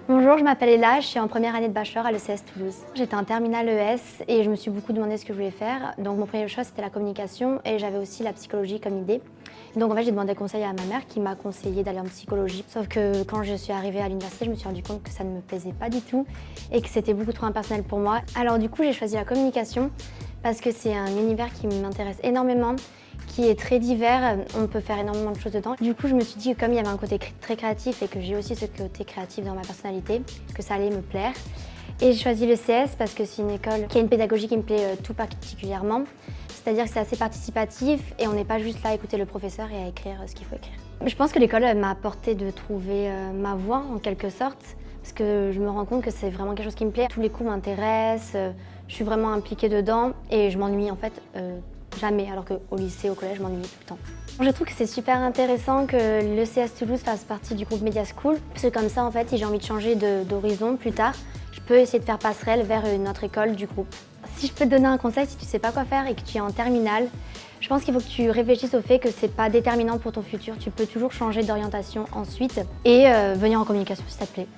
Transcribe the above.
Bonjour, je m'appelle Ella, je suis en première année de bachelor à l'ECS Toulouse. J'étais en terminale ES et je me suis beaucoup demandé ce que je voulais faire. Donc mon premier choix c'était la communication et j'avais aussi la psychologie comme idée. Donc en fait j'ai demandé conseil à ma mère qui m'a conseillé d'aller en psychologie. Sauf que quand je suis arrivée à l'université, je me suis rendu compte que ça ne me plaisait pas du tout et que c'était beaucoup trop impersonnel pour moi. Alors du coup j'ai choisi la communication parce que c'est un univers qui m'intéresse énormément, qui est très divers, on peut faire énormément de choses dedans. Du coup, je me suis dit que comme il y avait un côté très créatif et que j'ai aussi ce côté créatif dans ma personnalité, que ça allait me plaire. Et j'ai choisi le CS parce que c'est une école qui a une pédagogie qui me plaît tout particulièrement. C'est-à-dire que c'est assez participatif et on n'est pas juste là à écouter le professeur et à écrire ce qu'il faut écrire. Je pense que l'école m'a apporté de trouver ma voie en quelque sorte, parce que je me rends compte que c'est vraiment quelque chose qui me plaît. Tous les cours m'intéressent, je suis vraiment impliquée dedans et je m'ennuie en fait jamais, alors qu'au lycée, au collège, je m'ennuyais tout le temps. Je trouve que c'est super intéressant que l'ECS Toulouse fasse partie du groupe Media School, parce que comme ça, en fait, si j'ai envie de changer d'horizon plus tard, je peux essayer de faire passerelle vers une autre école du groupe. Si je peux te donner un conseil, si tu sais pas quoi faire et que tu es en terminale, je pense qu'il faut que tu réfléchisses au fait que c'est pas déterminant pour ton futur. Tu peux toujours changer d'orientation ensuite et venir en communication si ça te plaît.